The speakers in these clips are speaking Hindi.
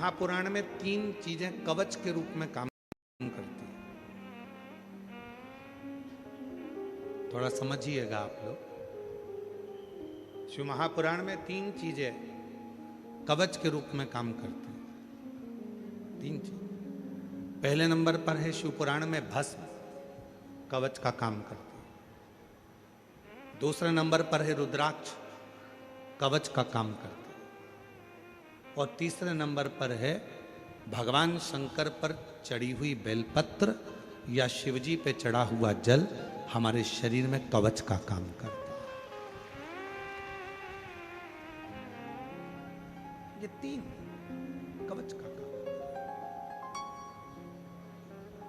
महापुराण में तीन चीजें कवच के रूप में काम करती हैं। थोड़ा समझिएगा आप लोग। शिव महापुराण में तीन चीजें कवच के रूप में काम करती हैं। तीन चीज। पहले नंबर पर है शिव पुराण में भस्म कवच का काम करती है। दूसरे नंबर पर है रुद्राक्ष कवच का काम करती है। और तीसरे नंबर पर है भगवान शंकर पर चढ़ी हुई बेलपत्र या शिवजी पे चढ़ा हुआ जल हमारे शरीर में कवच का काम करता है। ये तीन कवच का काम,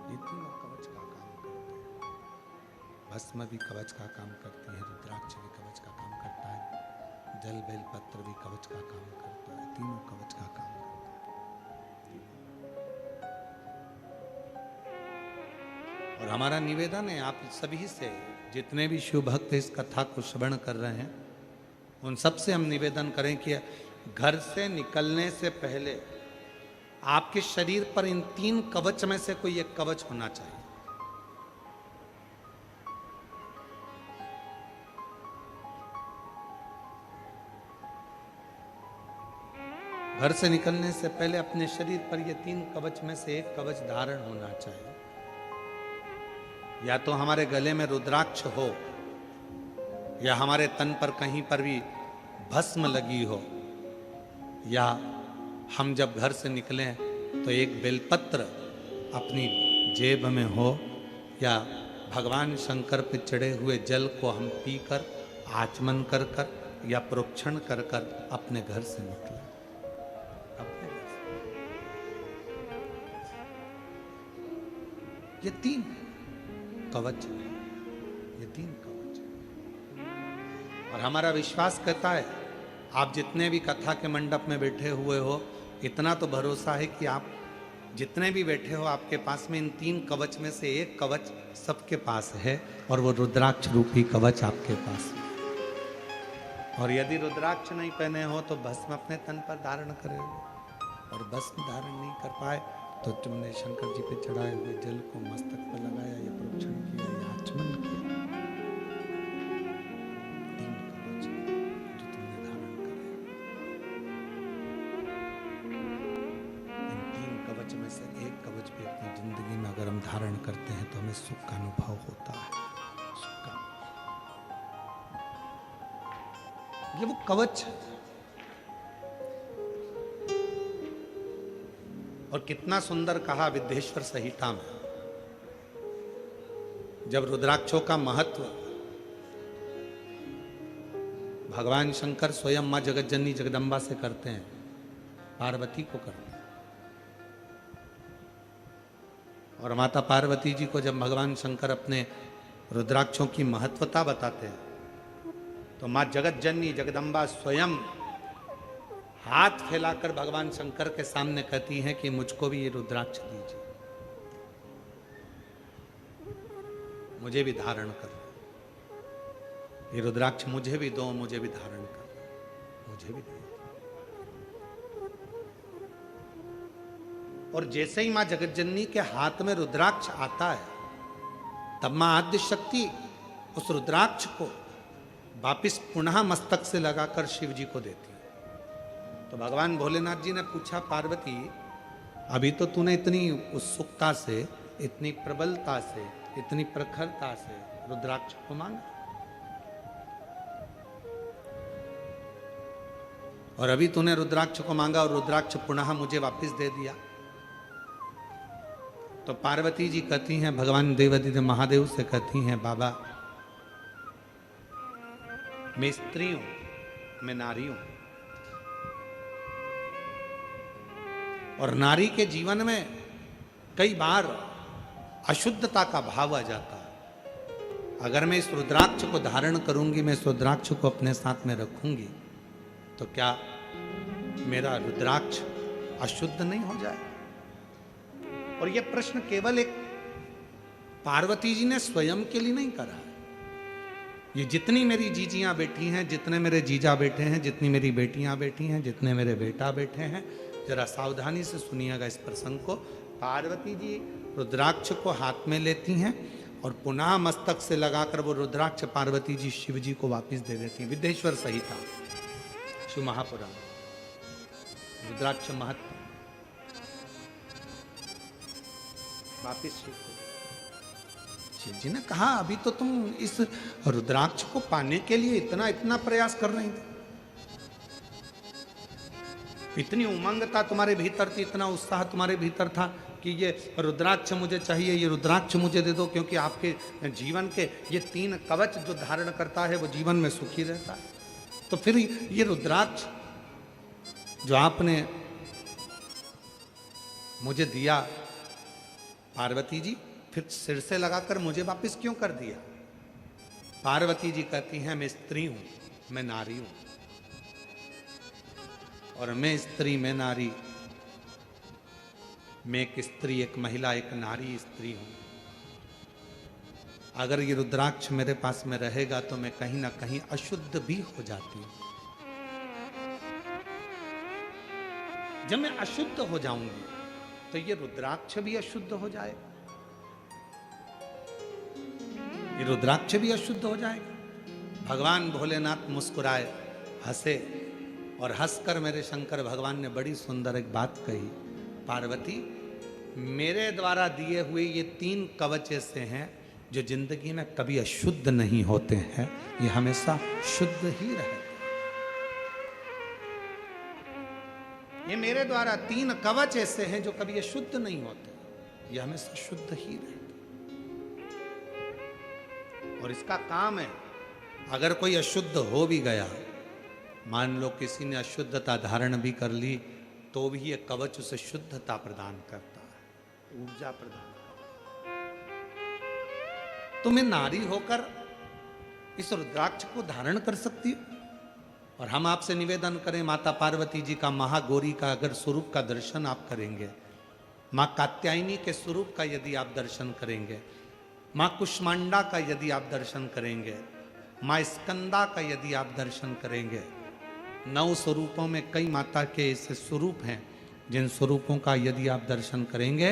ये तीनों कवच का काम करते हैं। भस्म भी कवच का काम करती है, रुद्राक्ष भी कवच का काम करता है, जल बेलपत्र भी कवच का काम करता है। तीनों कवच का काम करते हैं। और हमारा निवेदन है आप सभी से, जितने भी शिव भक्त इस कथा को श्रवण कर रहे हैं, उन सब से हम निवेदन करें कि घर से निकलने से पहले आपके शरीर पर इन तीन कवच में से कोई एक कवच होना चाहिए। घर से निकलने से पहले अपने शरीर पर ये तीन कवच में से एक कवच धारण होना चाहिए। या तो हमारे गले में रुद्राक्ष हो, या हमारे तन पर कहीं पर भी भस्म लगी हो, या हम जब घर से निकलें तो एक बेलपत्र अपनी जेब में हो, या भगवान शंकर पे चढ़े हुए जल को हम पीकर आचमन कर कर या प्रोक्षण कर कर अपने घर से निकलें। ये तीन कवच है, ये तीन कवच है। और हमारा विश्वास कहता है, आप जितने भी कथा के मंडप में बैठे हुए हो, इतना तो भरोसा है कि आप जितने भी बैठे हो, आपके पास में इन तीन कवच में से एक कवच सबके पास है, और वो रुद्राक्ष रूपी कवच आपके पास है। और यदि रुद्राक्ष नहीं पहने हो तो भस्म अपने तन पर धारण करें, और भस्म धारण नहीं कर पाए तो तुमने शंकर जी पे चढ़ाए हुए जल को मस्तक पर लगाया, या प्रोक्षण किया, या आचमन किया। तीन कवच जो तुमने धारण करे, इन तीन कवच में से एक कवच भी अपनी जिंदगी में अगर हम धारण करते हैं तो हमें सुख का अनुभव होता है। सुख का, ये वो कवच है। और कितना सुंदर कहा विद्येश्वर संहिता में, जब रुद्राक्षों का महत्व भगवान शंकर स्वयं मां जगतजननी जगदम्बा से करते हैं, पार्वती को करते हैं। और माता पार्वती जी को जब भगवान शंकर अपने रुद्राक्षों की महत्वता बताते हैं, तो मां जगतजननी जगदम्बा स्वयं हाथ फैलाकर भगवान शंकर के सामने कहती हैं कि मुझको भी ये रुद्राक्ष दीजिए, मुझे भी धारण कर, ये रुद्राक्ष मुझे भी दो, मुझे भी धारण कर, मुझे भी दो। और जैसे ही मां जगतजननी के हाथ में रुद्राक्ष आता है, तब मां आद्य शक्ति उस रुद्राक्ष को वापिस पुनः मस्तक से लगाकर शिव जी को देती है। तो भगवान भोलेनाथ जी ने पूछा, पार्वती अभी तो तूने इतनी उत्सुकता से, इतनी प्रबलता से, इतनी प्रखरता से रुद्राक्ष को मांगा, और अभी तूने रुद्राक्ष को मांगा और रुद्राक्ष पुनः मुझे वापस दे दिया। तो पार्वती जी कहती हैं, भगवान देवादिदेव महादेव से कहती हैं, बाबा मैं स्त्री हूं, मैं नारी हूं, और नारी के जीवन में कई बार अशुद्धता का भाव आ जाता है। अगर मैं इस रुद्राक्ष को धारण करूंगी, मैं इस रुद्राक्ष को अपने साथ में रखूंगी, तो क्या मेरा रुद्राक्ष अशुद्ध नहीं हो जाए? और यह प्रश्न केवल एक पार्वती जी ने स्वयं के लिए नहीं करा है। ये जितनी मेरी जीजियां बैठी हैं, जितने मेरे जीजा बैठे हैं, जितनी मेरी बेटियां बैठी हैं, जितने मेरे बेटा बैठे हैं, जरा सावधानी से सुनिएगा इस प्रसंग को। पार्वती जी रुद्राक्ष को हाथ में लेती हैं और पुनः मस्तक से लगाकर वो रुद्राक्ष पार्वती जी शिव जी को वापस दे देती हैं। विदेश्वर सहिता शिव महापुराण रुद्राक्ष महत्व वापिस शिव को। शिव जी ने कहा अभी तो तुम इस रुद्राक्ष को पाने के लिए इतना इतना प्रयास कर रही थी, इतनी उमंग था तुम्हारे भीतर थी, इतना उत्साह तुम्हारे भीतर था कि ये रुद्राक्ष मुझे चाहिए, ये रुद्राक्ष मुझे दे दो, क्योंकि आपके जीवन के ये 3 कवच जो धारण करता है वो जीवन में सुखी रहता है। तो फिर ये रुद्राक्ष जो आपने मुझे दिया पार्वती जी, फिर सिर से लगाकर मुझे वापस क्यों कर दिया? पार्वती जी कहती हैं मैं स्त्री हूं, मैं नारी हूं, और मैं स्त्री, मैं नारी, मैं एक स्त्री, एक महिला, एक नारी स्त्री हूं। अगर ये रुद्राक्ष मेरे पास में रहेगा तो मैं कहीं ना कहीं अशुद्ध भी हो जाती हूं। जब मैं अशुद्ध हो जाऊंगी तो ये रुद्राक्ष भी अशुद्ध हो जाएगा, ये रुद्राक्ष भी अशुद्ध हो जाएगा। भगवान भोलेनाथ मुस्कुराए, हंसे, और हंसकर मेरे शंकर भगवान ने बड़ी सुंदर एक बात कही, पार्वती मेरे द्वारा दिए हुए ये 3 कवच ऐसे हैं जो जिंदगी में कभी अशुद्ध नहीं होते हैं, ये हमेशा शुद्ध ही रहते। ये मेरे द्वारा 3 कवच ऐसे हैं जो कभी अशुद्ध नहीं होते, ये हमेशा शुद्ध ही रहते। और इसका काम है, अगर कोई अशुद्ध हो भी गया, मान लो किसी ने अशुद्धता धारण भी कर ली, तो भी ये कवच उसे शुद्धता प्रदान करता है, ऊर्जा प्रदान करता है। तो मैं नारी होकर इस रुद्राक्ष को धारण कर सकती हूं। और हम आपसे निवेदन करें, माता पार्वती जी का, महागौरी का अगर स्वरूप का दर्शन आप करेंगे, मां कात्यायनी के स्वरूप का यदि आप दर्शन करेंगे, मां कुष्मांडा का यदि आप दर्शन करेंगे, मां स्कंदा का यदि आप दर्शन करेंगे, 9 स्वरूपों में कई माता के ऐसे स्वरूप हैं जिन स्वरूपों का यदि आप दर्शन करेंगे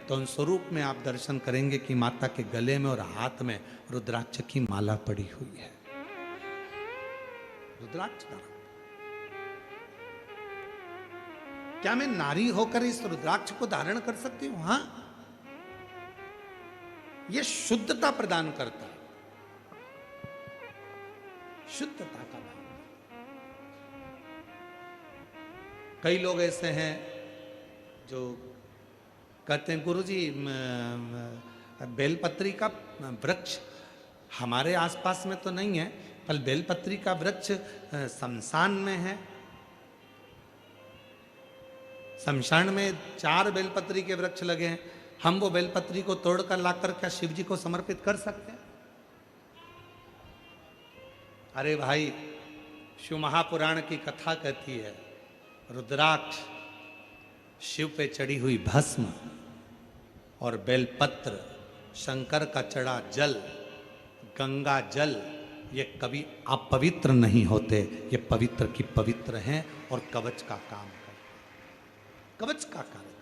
तो उन स्वरूप में आप दर्शन करेंगे कि माता के गले में और हाथ में रुद्राक्ष की माला पड़ी हुई है। रुद्राक्ष का क्या मैं नारी होकर इस रुद्राक्ष को धारण कर सकती हूं? हां, यह शुद्धता प्रदान करता है, शुद्धता का भाव। कई लोग ऐसे हैं जो कहते हैं गुरुजी बेलपत्री का वृक्ष हमारे आसपास में तो नहीं है, पर बेलपत्री का वृक्ष शमशान में है। शमशान में 4 बेलपत्री के वृक्ष लगे हैं, हम वो बेलपत्री को तोड़कर लाकर क्या शिव जी को समर्पित कर सकते हैं? अरे भाई, शिव महापुराण की कथा कहती है, रुद्राक्ष, शिव पे चढ़ी हुई भस्म और बेलपत्र, शंकर का चढ़ा जल, गंगा जल, ये कभी अपवित्र नहीं होते, ये पवित्र की पवित्र हैं और कवच का काम करते, कवच का कार्य,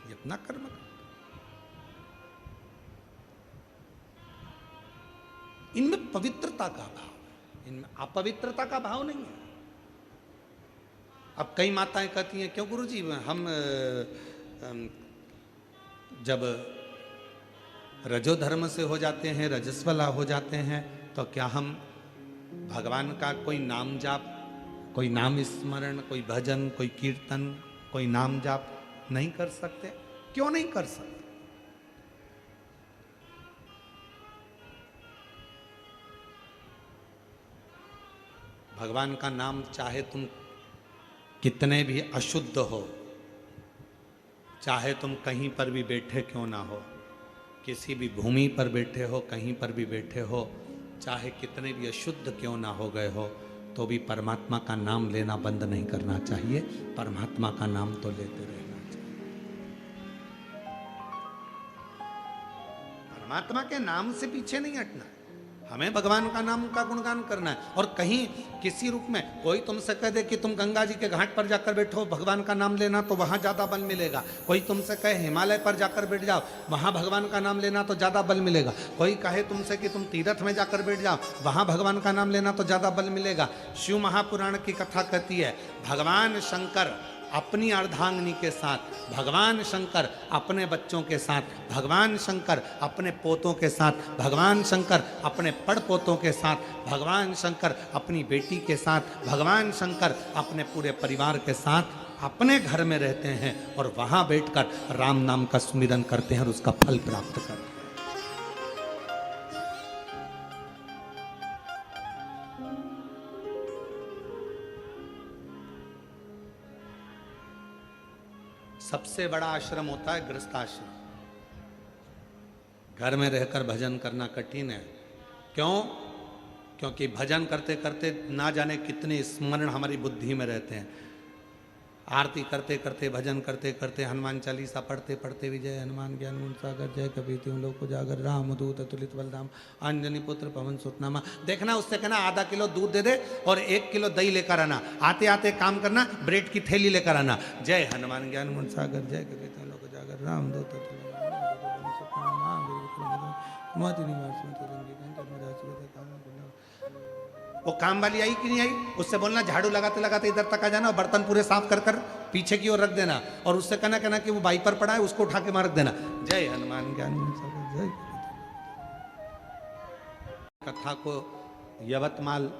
ये अपना कर्म करते। इनमें पवित्रता का भाव है, इनमें अपवित्रता का भाव नहीं है। अब कई माताएं कहती हैं, क्यों गुरुजी हम जब रजोधर्म से हो जाते हैं, रजस्वला हो जाते हैं, तो क्या हम भगवान का कोई नाम जाप, कोई नाम स्मरण, कोई भजन, कोई कीर्तन, कोई नाम जाप नहीं कर सकते? क्यों नहीं कर सकते? भगवान का नाम चाहे तुम कितने भी अशुद्ध हो, चाहे तुम कहीं पर भी बैठे क्यों ना हो, किसी भी भूमि पर बैठे हो, कहीं पर भी बैठे हो, चाहे कितने भी अशुद्ध क्यों ना हो गए हो, तो भी परमात्मा का नाम लेना बंद नहीं करना चाहिए, परमात्मा का नाम तो लेते रहना चाहिए। परमात्मा के नाम से पीछे नहीं हटना। हमें भगवान का नाम का गुणगान करना है। और कहीं किसी रूप में कोई तुमसे कह दे कि तुम गंगा जी के घाट पर जाकर बैठो, भगवान का नाम लेना तो वहां ज्यादा बल मिलेगा। कोई तुमसे कहे हिमालय पर जाकर बैठ जाओ, वहां भगवान का नाम लेना तो ज्यादा बल मिलेगा। कोई कहे तुमसे कि तुम तीर्थ में जाकर बैठ जाओ, वहां भगवान का नाम लेना तो ज्यादा बल मिलेगा। शिव महापुराण की कथा कहती है भगवान शंकर अपनी अर्धांगिनी के साथ, भगवान शंकर अपने बच्चों के साथ, भगवान शंकर अपने पोतों के साथ, भगवान शंकर अपने पड़पोतों के साथ, भगवान शंकर अपनी बेटी के साथ, भगवान शंकर अपने पूरे परिवार के साथ अपने घर में रहते हैं और वहां बैठकर राम नाम का सुमिरन करते हैं और उसका फल प्राप्त करते हैं। सबसे बड़ा आश्रम होता है गृहस्थ आश्रम। घर में रहकर भजन करना कठिन है। क्यों? क्योंकि भजन करते करते ना जाने कितने स्मरण हमारी बुद्धि में रहते हैं। आरती करते करते, भजन करते करते, हनुमान चालीसा पढ़ते पढ़ते, विजय हनुमान ज्ञान गुण सागर जय कबीर तिहुँ लोक उजागर, राम दूत अतुलित बलधाम, अंजनी पुत्र पवन सुत नामा। देखना, उससे कहना आधा किलो दूध दे दे और 1 किलो दही लेकर आना। आते आते काम करना, ब्रेड की थैली लेकर आना। जय हनुमान ज्ञान गुण सागर जय कबीर तिहुँ लोक उजागर, राम दूत अतुलित वो काम वाली आई कि नहीं आई, उससे बोलना झाड़ू लगाते लगाते इधर तक आ जाना और बर्तन पूरे साफ कर कर पीछे की ओर रख देना और उससे कहना कि वो वाइपर पड़ा है उसको उठा के मार देना। जय हनुमान ज्ञान जय। कथा को यवतमाल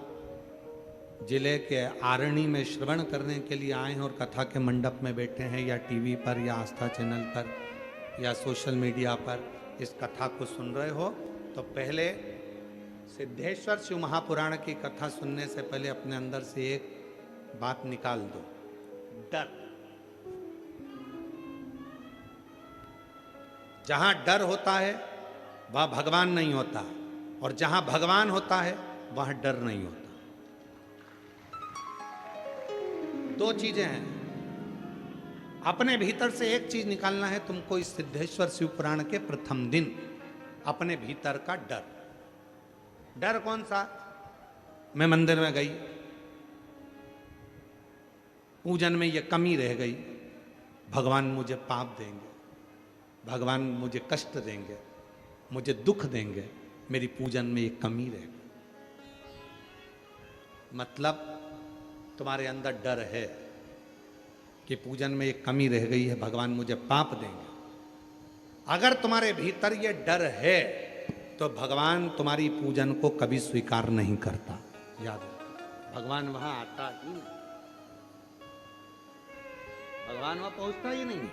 जिले के आरणी में श्रवण करने के लिए आए हैं और कथा के मंडप में बैठे हैं, या टीवी पर या आस्था चैनल पर या सोशल मीडिया पर इस कथा को सुन रहे हो, तो पहले सिद्धेश्वर शिव महापुराण की कथा सुनने से पहले अपने अंदर से एक बात निकाल दो, डर। जहां डर होता है वहां भगवान नहीं होता, और जहां भगवान होता है वहां डर नहीं होता। 2 चीजें हैं। अपने भीतर से एक चीज निकालना है तुमको इस सिद्धेश्वर शिव पुराण के प्रथम दिन, अपने भीतर का डर। डर कौन सा? मैं मंदिर में गई, पूजन में ये कमी रह गई, भगवान मुझे पाप देंगे, भगवान मुझे कष्ट देंगे, मुझे दुख देंगे, मेरी पूजन में ये कमी रह गई। मतलब तुम्हारे अंदर डर है कि पूजन में ये कमी रह गई है, भगवान मुझे पाप देंगे। अगर तुम्हारे भीतर ये डर है तो भगवान तुम्हारी पूजन को कभी स्वीकार नहीं करता। याद रखो, भगवान वहां आता ही नहीं, भगवान वहां पहुंचता ही नहीं।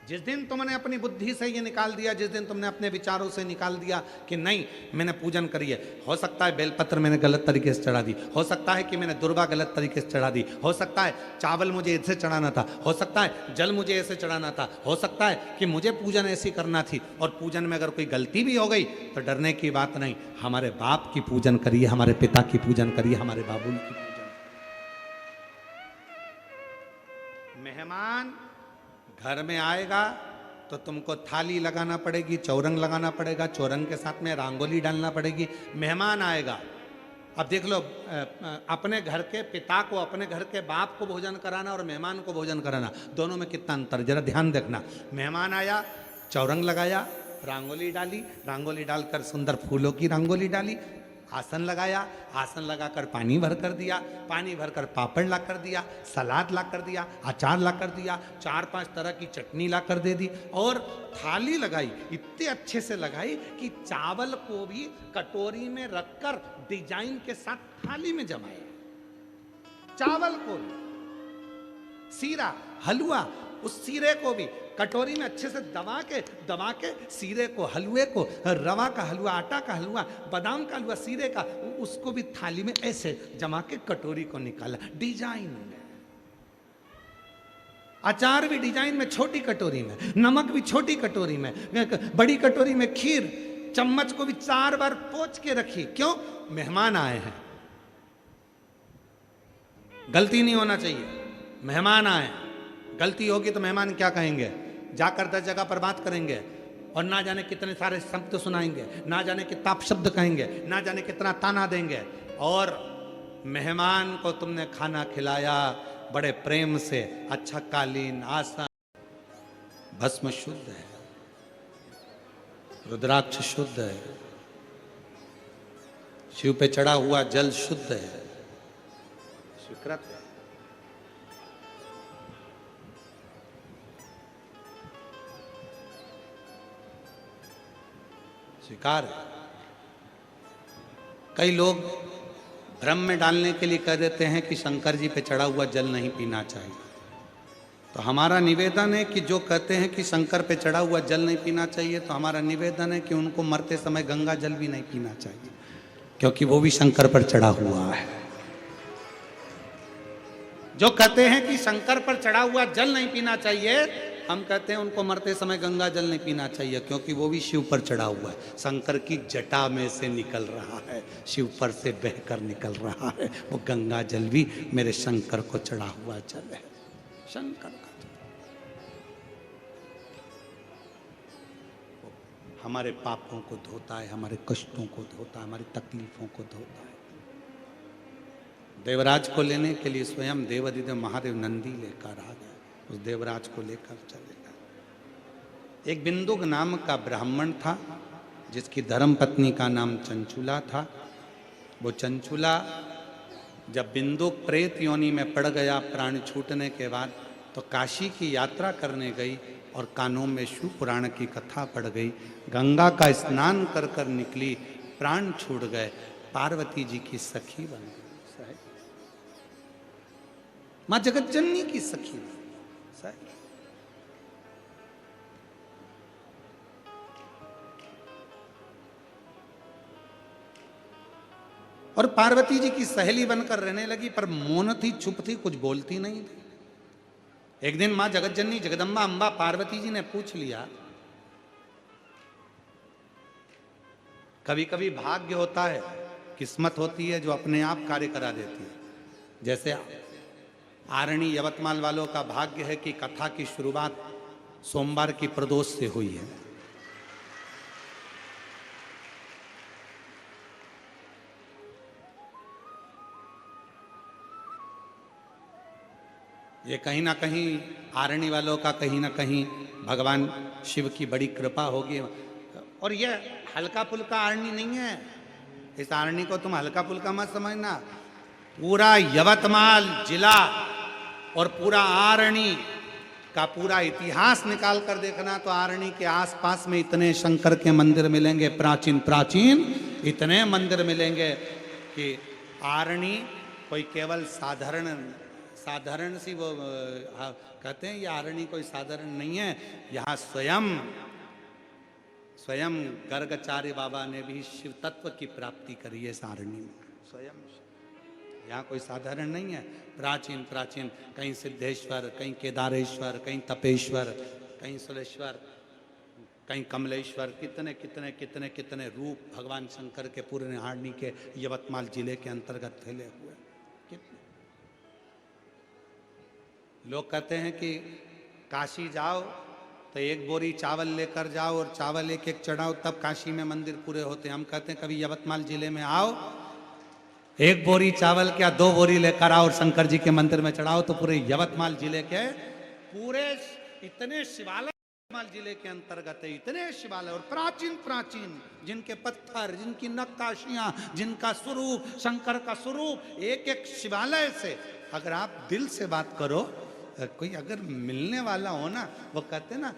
जिस दिन तुमने अपनी बुद्धि से ये निकाल दिया, जिस दिन तुमने अपने विचारों से निकाल दिया कि नहीं मैंने पूजन करी है, हो सकता है बेलपत्र मैंने गलत तरीके से चढ़ा दी, हो सकता है कि मैंने दुर्वा गलत तरीके से चढ़ा दी, हो सकता है चावल मुझे ऐसे चढ़ाना था, हो सकता है जल मुझे ऐसे चढ़ाना था, हो सकता है कि मुझे पूजन ऐसी करना थी, और पूजन में अगर कोई गलती भी हो गई तो डरने की बात नहीं। हमारे बाप की पूजन करिए, हमारे पिता की पूजन करिए, हमारे बाबुल की पूजन। मेहमान घर में आएगा तो तुमको थाली लगाना पड़ेगी, चौरंग लगाना पड़ेगा, चौरंग के साथ में रंगोली डालना पड़ेगी। मेहमान आएगा, अब देख लो, अपने घर के पिता को, अपने घर के बाप को भोजन कराना और मेहमान को भोजन कराना, दोनों में कितना अंतर, जरा ध्यान देखना। मेहमान आया, चौरंग लगाया, रंगोली डाली, रंगोली डालकर सुंदर फूलों की रंगोली डाली, आसन लगाया, आसन लगाकर पानी भर कर दिया, पानी भरकर पापड़ ला कर दिया, सलाद ला कर दिया, अचार ला कर दिया, 4-5 तरह की चटनी ला कर दे दी, और थाली लगाई, इतने अच्छे से लगाई कि चावल को भी कटोरी में रखकर डिजाइन के साथ थाली में जमाया। चावल को भी, सीरा, हलवा, उस सीरे को भी कटोरी में अच्छे से दबा के सीरे को, हलवे को, रवा का हलवा, आटा का हलवा, बादाम का हलवा, सीरे का, उसको भी थाली में ऐसे जमा के कटोरी को निकाला डिजाइन में। अचार भी डिजाइन में, छोटी कटोरी में, नमक भी छोटी कटोरी में, बड़ी कटोरी में खीर, चम्मच को भी 4 बार पोंछ के रखी। क्यों? मेहमान आए हैं, गलती नहीं होना चाहिए। मेहमान आए, गलती होगी तो मेहमान क्या कहेंगे? जाकर 10 जगह पर बात करेंगे, और ना जाने कितने सारे शब्द सुनाएंगे, ना जाने कितना शब्द कहेंगे, ना जाने कितना ताना देंगे। और मेहमान को तुमने खाना खिलाया बड़े प्रेम से, अच्छा कालीन, आसन, भस्म शुद्ध है, रुद्राक्ष शुद्ध है, शिव पे चढ़ा हुआ जल शुद्ध है, स्वीकृत है। स्वीकार है। कई लोग भ्रम में डालने के लिए कह देते हैं कि शंकर जी पे चढ़ा हुआ जल नहीं पीना चाहिए। तो हमारा निवेदन है कि जो कहते हैं कि शंकर पे चढ़ा हुआ जल नहीं पीना चाहिए, तो हमारा निवेदन है कि उनको मरते समय गंगा जल भी नहीं पीना चाहिए, क्योंकि वो भी शंकर पर चढ़ा हुआ है। जो कहते हैं कि शंकर पर चढ़ा हुआ जल नहीं पीना चाहिए, हम कहते हैं उनको मरते समय गंगा जल नहीं पीना चाहिए, क्योंकि वो भी शिव पर चढ़ा हुआ है। शंकर की जटा में से निकल रहा है, शिव पर से बहकर निकल रहा है। वो गंगा जल भी मेरे शंकर को चढ़ा हुआ जल है, शंकर का। हमारे पापों को धोता है, हमारे कष्टों को धोता है, हमारी तकलीफों को धोता है। देवराज को लेने के लिए स्वयं देवाधिदेव महादेव नंदी लेकर आ गए, उस देवराज को लेकर चले गए। एक बिंदुक नाम का ब्राह्मण था, जिसकी धर्म पत्नी का नाम चंचुला था। वो चंचुला जब बिंदुक प्रेत योनि में पड़ गया प्राण छूटने के बाद, तो काशी की यात्रा करने गई और कानों में शिव पुराण की कथा पड़ गई। गंगा का स्नान कर कर निकली, प्राण छूट गए, पार्वती जी की सखी बन गई, मां जगतजननी की सखी बन गई। और पार्वती जी की सहेली बनकर रहने लगी, पर मौन थी, चुप थी, कुछ बोलती नहीं थी। एक दिन मां जगतजननी जगदम्बा अंबा पार्वती जी ने पूछ लिया। कभी कभी भाग्य होता है, किस्मत होती है जो अपने आप कार्य करा देती है। जैसे आरणी यवतमाल वालों का भाग्य है कि कथा की शुरुआत सोमवार की प्रदोष से हुई है। ये कहीं ना कहीं आरणी वालों का कहीं ना कहीं भगवान शिव की बड़ी कृपा होगी। और ये हल्का फुल्का आरणी नहीं है, इस आरणी को तुम हल्का फुल्का मत समझना। पूरा यवतमाल जिला और पूरा आरणी का पूरा इतिहास निकाल कर देखना, तो आरणी के आसपास में इतने शंकर के मंदिर मिलेंगे, प्राचीन प्राचीन इतने मंदिर मिलेंगे कि आरणी कोई केवल साधारण सी वो कहते हैं, ये आरणी कोई साधारण नहीं है। यहाँ स्वयं गर्गाचार्य बाबा ने भी शिव तत्व की प्राप्ति करी है सारणी में, स्वयं। यहाँ कोई साधारण नहीं है, प्राचीन प्राचीन, कहीं सिद्धेश्वर, कहीं केदारेश्वर, कहीं तपेश्वर, कहीं सुलेश्वर, कहीं कमलेश्वर, कितने कितने कितने कितने रूप भगवान शंकर के पूरे आरणी के यवतमाल जिले के अंतर्गत फैले हुए। कितने लोग कहते हैं कि काशी जाओ तो एक बोरी चावल लेकर जाओ और चावल एक एक चढ़ाओ, तब काशी में मंदिर पूरे होते हैं। हम कहते हैं कभी यवतमाल जिले में आओ, एक बोरी चावल क्या 2 बोरी लेकर आओ और शंकर जी के मंदिर में चढ़ाओ, तो पूरे यवतमाल जिले के पूरे इतने शिवालय यवतमाल जिले के अंतर्गत है, इतने शिवालय और प्राचीन प्राचीन, जिनके पत्थर, जिनकी नक्काशियां, जिनका स्वरूप शंकर का स्वरूप, एक एक शिवालय से अगर आप दिल से बात करो, कोई अगर मिलने वाला हो ना, वो कहते हैं ना,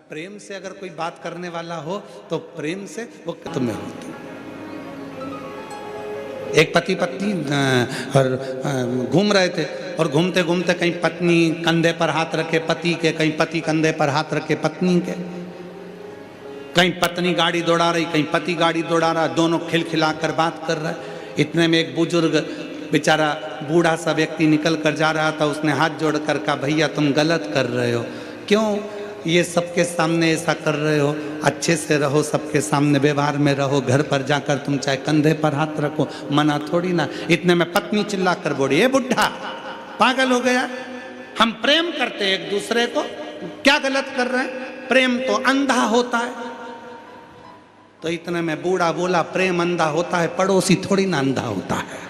प्रेम से अगर कोई बात करने वाला हो तो प्रेम से वो तुम्हें होती। एक पति पत्नी और घूम रहे थे, और घूमते घूमते कहीं पत्नी कंधे पर हाथ रखे पति के, कहीं पति कंधे पर हाथ रखे पत्नी के, कहीं पत्नी गाड़ी दौड़ा रही, कहीं पति गाड़ी दौड़ा रहा, दोनों खिलखिलाकर बात कर रहे। इतने में एक बुजुर्ग बेचारा बूढ़ा सा व्यक्ति निकल कर जा रहा था, उसने हाथ जोड़कर कहा, भैया तुम गलत कर रहे हो, क्यों ये सबके सामने ऐसा कर रहे हो? अच्छे से रहो, सबके सामने व्यवहार में रहो, घर पर जाकर तुम चाहे कंधे पर हाथ रखो, मना थोड़ी ना। इतने में पत्नी चिल्ला कर बोली, ए बुढ़ा पागल हो गया, हम प्रेम करते एक दूसरे को, क्या गलत कर रहे हैं? प्रेम तो अंधा होता है, तो इतने में बूढ़ा बोला, प्रेम अंधा होता है, पड़ोसी थोड़ी ना अंधा होता है।